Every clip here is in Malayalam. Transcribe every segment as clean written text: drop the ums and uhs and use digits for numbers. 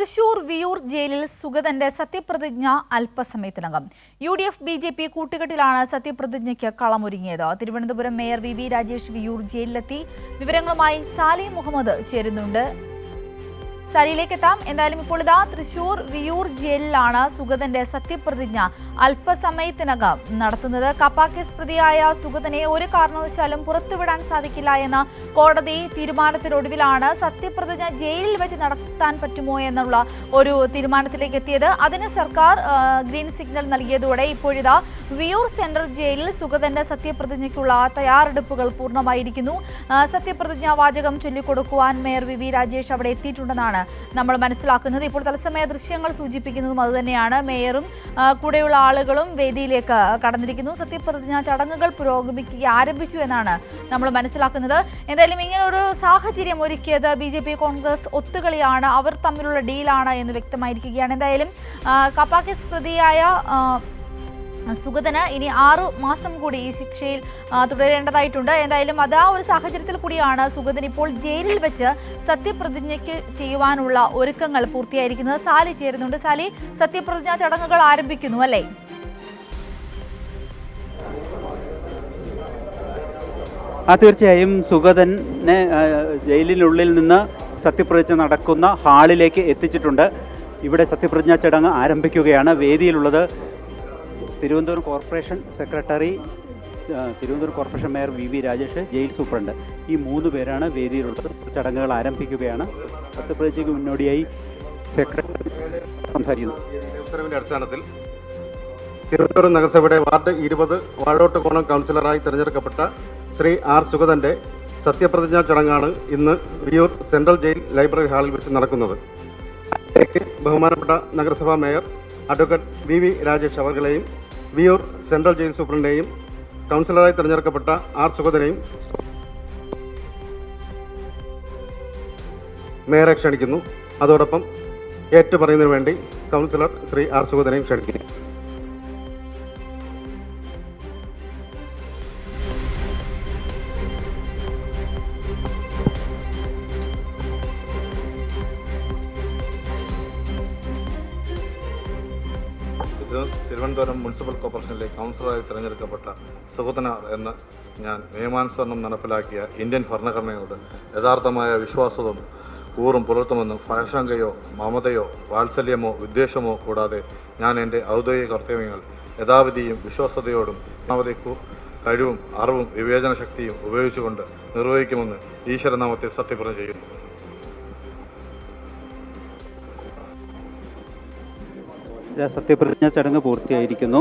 തൃശൂർ വിയൂർ ജയിലിൽ സുഗതന്റെ സത്യപ്രതിജ്ഞ അല്പസമയത്തിനകം. UDF BJP കൂട്ടുകെട്ടിലാണ് സത്യപ്രതിജ്ഞയ്ക്ക് കളമൊരുങ്ങിയത്. തിരുവനന്തപുരം മേയർ VV രാജേഷ് വിയൂർ ജയിലിലെത്തി. വിവരങ്ങളുമായി സാലി മുഹമ്മദ് ചേരുന്നുണ്ട്. സാലിയിലേക്ക് എത്താം. എന്തായാലും ഇപ്പോൾ ഇതാ തൃശൂർ വിയൂർ ജയിലിലാണ് സുഗതന്റെ സത്യപ്രതിജ്ഞ അല്പസമയത്തിനകം നടത്തുന്നത്. കപ്പ കേസ് പ്രതിയായ സുഗതനെ ഒരു കാരണവശാലും പുറത്തുവിടാൻ സാധിക്കില്ല എന്ന കോടതി തീരുമാനത്തിനൊടുവിലാണ് സത്യപ്രതിജ്ഞ ജയിലിൽ വെച്ച് നടത്താൻ പറ്റുമോ എന്നുള്ള ഒരു തീരുമാനത്തിലേക്ക് എത്തിയത്. അതിന് സർക്കാർ ഗ്രീൻ സിഗ്നൽ നൽകിയതോടെ ഇപ്പോഴിതാ വിയൂർ സെൻട്രൽ ജയിലിൽ സുഗതന്റെ സത്യപ്രതിജ്ഞയ്ക്കുള്ള തയ്യാറെടുപ്പുകൾ പൂർണ്ണമായിരിക്കുന്നു. സത്യപ്രതിജ്ഞാ വാചകം ചൊല്ലിക്കൊടുക്കുവാൻ മേയർ VV രാജേഷ് അവിടെ എത്തിയിട്ടുണ്ടെന്നാണ് നമ്മൾ മനസ്സിലാക്കുന്നത്. ഇപ്പോൾ തത്സമയ ദൃശ്യങ്ങൾ സൂചിപ്പിക്കുന്നതും അതുതന്നെയാണ്. മേയറും കൂടെയുള്ള ആളുകളും വേദിയിലേക്ക് കടന്നിരിക്കുന്നു. സത്യപ്രതിജ്ഞാ ചടങ്ങുകൾ ആരംഭിച്ചു എന്നാണ് നമ്മൾ മനസ്സിലാക്കുന്നത്. എന്തായാലും ഇങ്ങനൊരു സാഹചര്യം ഒരുക്കിയത് BJP കോൺഗ്രസ് ഒത്തുകളിയാണ്, അവർ തമ്മിലുള്ള ഡീലാണ് എന്ന് വ്യക്തമായിരിക്കുകയാണ്. എന്തായാലും കപ്പ കേസ് പ്രതിയായ സുഗതന് ഇനി 6 മാസം കൂടി ഈ ശിക്ഷയിൽ തുടരേണ്ടതായിട്ടുണ്ട്. എന്തായാലും അത് ആ ഒരു സാഹചര്യത്തിൽ കൂടിയാണ് സുഗതൻ ഇപ്പോൾ ജയിലിൽ വെച്ച് സത്യപ്രതിജ്ഞയ്ക്ക് ചെയ്യുവാനുള്ള ഒരുക്കങ്ങൾ പൂർത്തിയായിരിക്കുന്നത്. സാലി ചേരുന്നുണ്ട്. സാലി, സത്യപ്രതിജ്ഞാ ചടങ്ങുകൾ ആരംഭിക്കുന്നു അല്ലേ? തീർച്ചയായും സുഗതനെ ജയിലിനുള്ളിൽ നിന്ന് സത്യപ്രതിജ്ഞ നടക്കുന്ന ഹാളിലേക്ക് എത്തിച്ചിട്ടുണ്ട്. ഇവിടെ സത്യപ്രതിജ്ഞാ ചടങ്ങ് ആരംഭിക്കുകയാണ്. വേദിയിലുള്ളത് Thiruvananthapuram corporation secretary, Thiruvananthapuram corporation mayor VV Rajesh, jail superintendent, ഈ 3 പേരാണ് വേദിയിലുള്ളത്. ചടങ്ങുകൾ ആരംഭിക്കുകയാണ്. സത്യപ്രതിജ്ഞയ്ക്ക് മുന്നോടിയായി സെക്രട്ടറി സംസാരിക്കുന്നു. ഉത്തരവിന്റെ അടിസ്ഥാനത്തിൽ തിരുവനന്തപുരം നഗരസഭയുടെ വാർഡ് 20 വാഴോട്ടുകോണം കൗൺസിലറായി തിരഞ്ഞെടുക്കപ്പെട്ട ശ്രീ R സുഗതന്റെ സത്യപ്രതിജ്ഞാ ചടങ്ങാണ് ഇന്ന് വിയൂർ സെൻട്രൽ ജയിൽ ലൈബ്രറി ഹാളിൽ വെച്ച് നടക്കുന്നത്. ബഹുമാനപ്പെട്ട നഗരസഭാ മേയർ അഡ്വക്കേറ്റ് VV രാജേഷ് അവർകളെയും വിയൂർ സെൻട്രൽ ജയിൽ സൂപ്രണ്ടിനെയും കൗൺസിലറായി തിരഞ്ഞെടുക്കപ്പെട്ട R സുഗതനെയും മേയറെ ക്ഷണിക്കുന്നു. അതോടൊപ്പം ഏറ്റുപറയുന്നതിന് വേണ്ടി കൗൺസിലർ ശ്രീ R സുഗതനെയും ക്ഷണിക്കുന്നു. തിരുവനന്തപുരം മുനിസിപ്പൽ കോർപ്പറേഷനിലെ കൗൺസിലറായി തിരഞ്ഞെടുക്കപ്പെട്ട സുഗതന എന്ന ഞാൻ നിയമാനുസരണം നടപ്പിലാക്കിയ ഇന്ത്യൻ ഭരണഘടനയോട് യഥാർത്ഥമായ വിശ്വാസവും കൂറും പുലർത്തുമെന്നും ഭയശങ്കയോ മമതയോ വാത്സല്യമോ വിദ്വേഷമോ കൂടാതെ ഞാൻ എൻ്റെ ഔദ്യോഗിക കർത്തവ്യങ്ങൾ യഥാവിധിയും വിശ്വസ്തയോടും കഴിവും അറിവും വിവേചന ശക്തിയും ഉപയോഗിച്ചുകൊണ്ട് നിർവഹിക്കുമെന്ന് ഈശ്വരനാമത്തിൽ സത്യപ്രതിജ്ഞ ചെയ്യുന്നു. സത്യപ്രതിജ്ഞ ചടങ്ങ് പൂർത്തിയായിരിക്കുന്നു.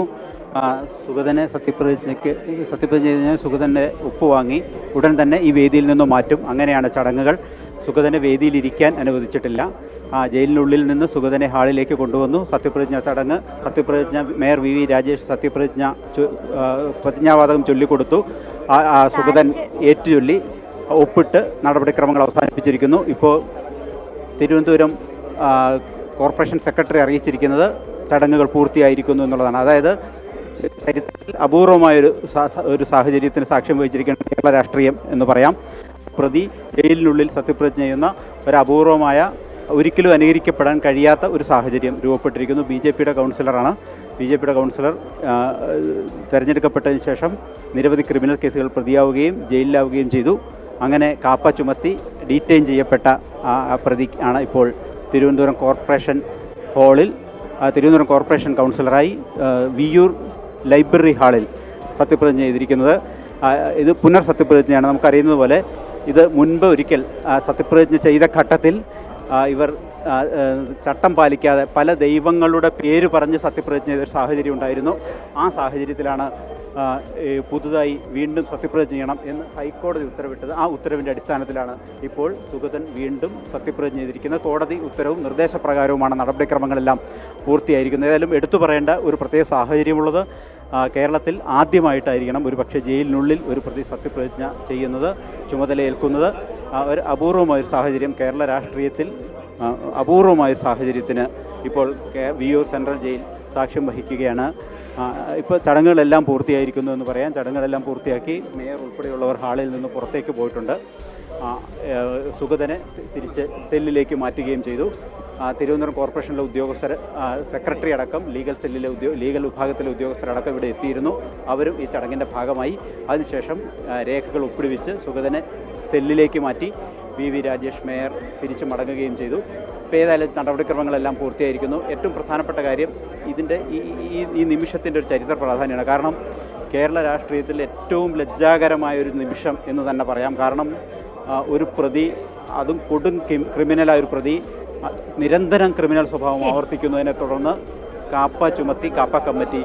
സുഗതനെ സത്യപ്രതിജ്ഞ സുഗതൻ്റെ ഒപ്പ് വാങ്ങി ഉടൻ തന്നെ ഈ വേദിയിൽ നിന്നും മാറ്റും. അങ്ങനെയാണ് ചടങ്ങുകൾ. സുഗതനെ വേദിയിലിരിക്കാൻ അനുവദിച്ചിട്ടില്ല. ജയിലിനുള്ളിൽ നിന്ന് സുഗതനെ ഹാളിലേക്ക് കൊണ്ടുവന്നു. സത്യപ്രതിജ്ഞ മേയർ VV രാജേഷ് പ്രതിജ്ഞാവാചകം ചൊല്ലിക്കൊടുത്തു. സുഗതൻ ഏറ്റുചൊല്ലി ഒപ്പിട്ട് നടപടിക്രമങ്ങൾ അവസാനിപ്പിച്ചിരിക്കുന്നു. ഇപ്പോൾ തിരുവനന്തപുരം കോർപ്പറേഷൻ സെക്രട്ടറി അറിയിച്ചിരിക്കുന്നത് ചടങ്ങുകൾ പൂർത്തിയായിരിക്കുന്നു എന്നുള്ളതാണ്. അതായത് ചരിത്രത്തിൽ അപൂർവമായൊരു സാഹചര്യത്തിന് സാക്ഷ്യം വഹിച്ചിരിക്കുന്ന കേരള രാഷ്ട്രീയം എന്ന് പറയാം. പ്രതി ജയിലിനുള്ളിൽ സത്യപ്രതിജ്ഞ ചെയ്യുന്ന ഒരു അപൂർവമായ, ഒരിക്കലും അനുകരിക്കപ്പെടാൻ കഴിയാത്ത ഒരു സാഹചര്യം രൂപപ്പെട്ടിരിക്കുന്നു. BJPയുടെ കൗൺസിലറാണ്. BJPയുടെ കൗൺസിലർ തിരഞ്ഞെടുക്കപ്പെട്ടതിന് ശേഷം നിരവധി ക്രിമിനൽ കേസുകൾ പ്രതിയാവുകയും ജയിലിലാവുകയും ചെയ്തു. അങ്ങനെ കാപ്പ ചുമത്തി ഡീറ്റെയിൻ ചെയ്യപ്പെട്ട പ്രതി ആണ് ഇപ്പോൾ തിരുവനന്തപുരം കോർപ്പറേഷൻ ഹാളിൽ തിരുവനന്തപുരം കോർപ്പറേഷൻ കൗൺസിലറായി വിയൂർ ലൈബ്രറി ഹാളിൽ സത്യപ്രതിജ്ഞ ചെയ്തിരിക്കുന്നത്. ഇത് പുനർസത്യപ്രതിജ്ഞയാണ്. നമുക്കറിയുന്നത് പോലെ ഇത് മുൻപ് ഒരിക്കൽ സത്യപ്രതിജ്ഞ ചെയ്ത ഘട്ടത്തിൽ ഇവർ ചട്ടം പാലിക്കാതെ പല ദൈവങ്ങളുടെ പേര് പറഞ്ഞ് സത്യപ്രതിജ്ഞ ചെയ്തൊരു സാഹചര്യം ഉണ്ടായിരുന്നു. ആ സാഹചര്യത്തിലാണ് പുതുതായി വീണ്ടും സത്യപ്രതിജ്ഞ ചെയ്യണം എന്ന് ഹൈക്കോടതി ഉത്തരവിട്ടത്. ആ ഉത്തരവിൻ്റെ അടിസ്ഥാനത്തിലാണ് ഇപ്പോൾ സുഗതൻ വീണ്ടും സത്യപ്രതിജ്ഞ ചെയ്തിരിക്കുന്നത്. കോടതി ഉത്തരവും നിർദ്ദേശപ്രകാരവുമാണ് നടപടിക്രമങ്ങളെല്ലാം പൂർത്തിയായിരിക്കുന്നത്. ഏതായാലും എടുത്തു പറയേണ്ട ഒരു പ്രത്യേക സാഹചര്യമുള്ളത് കേരളത്തിൽ ആദ്യമായിട്ടായിരിക്കണം ഒരു പക്ഷേ ജയിലിനുള്ളിൽ ഒരു പ്രതി സത്യപ്രതിജ്ഞ ചെയ്യുന്നത്, ചുമതലയേൽക്കുന്നത്. ഒരു അപൂർവമായൊരു സാഹചര്യം കേരള രാഷ്ട്രീയത്തിൽ, അപൂർവമായ സാഹചര്യത്തിന് ഇപ്പോൾ വിയൂർ സെൻട്രൽ ജയിൽ സാക്ഷ്യം വഹിക്കുകയാണ്. ഇപ്പോൾ ചടങ്ങുകളെല്ലാം പൂർത്തിയായിരിക്കുന്നു എന്ന് പറയാം. ചടങ്ങുകളെല്ലാം പൂർത്തിയാക്കി മേയർ ഉൾപ്പെടെയുള്ളവർ ഹാളിൽ നിന്ന് പുറത്തേക്ക് പോയിട്ടുണ്ട്. സുഗതനെ തിരിച്ച് സെല്ലിലേക്ക് മാറ്റുകയും ചെയ്തു. തിരുവനന്തപുരം കോർപ്പറേഷനിലെ ഉദ്യോഗസ്ഥർ, സെക്രട്ടറി അടക്കം, ലീഗൽ സെല്ലിലെ ലീഗൽ വിഭാഗത്തിലെ ഉദ്യോഗസ്ഥരടക്കം ഇവിടെ എത്തിയിരുന്നു. അവരും ഈ ചടങ്ങിൻ്റെ ഭാഗമായി. അതിനുശേഷം രേഖകൾ ഒപ്പിടുവിച്ച് സുഗതനെ സെല്ലിലേക്ക് മാറ്റി വി രാജേഷ് മേയർ തിരിച്ചു മടങ്ങുകയും ചെയ്തു. ഇപ്പോൾ ഏതായാലും നടപടിക്രമങ്ങളെല്ലാം പൂർത്തിയായിരിക്കുന്നു. ഏറ്റവും പ്രധാനപ്പെട്ട കാര്യം ഇതിൻ്റെ ഈ നിമിഷത്തിൻ്റെ ഒരു ചരിത്ര പ്രാധാന്യമാണ്. കാരണം കേരള രാഷ്ട്രീയത്തിൽ ഏറ്റവും ലജ്ജാകരമായൊരു നിമിഷം എന്ന് തന്നെ പറയാം. കാരണം ഒരു പ്രതി, അതും കൊടും ക്രിമിനലായൊരു പ്രതി, നിരന്തരം ക്രിമിനൽ സ്വഭാവം ആവർത്തിക്കുന്നതിനെ തുടർന്ന് കാപ്പ ചുമത്തി കാപ്പ കമ്മിറ്റി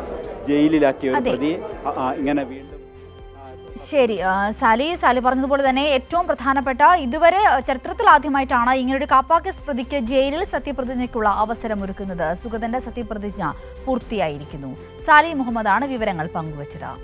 ജയിലിലാക്കിയ ഒരു പ്രതിയെ ഇങ്ങനെ വീണ്ടും. ശരി, സാലി പറഞ്ഞതുപോലെ തന്നെ ഏറ്റവും പ്രധാനപ്പെട്ട, ഇതുവരെ ചരിത്രത്തിൽ ആദ്യമായിട്ടാണ് ഇങ്ങനൊരു കാപ്പ കേസ് പ്രതിക്ക് ജയിലിൽ സത്യപ്രതിജ്ഞയ്ക്കുള്ള അവസരമൊരുക്കുന്നത്. സുഗതന്റെ സത്യപ്രതിജ്ഞ പൂർത്തിയായിരിക്കുന്നു. സാലി മുഹമ്മദാണ് വിവരങ്ങൾ പങ്കുവച്ചത്.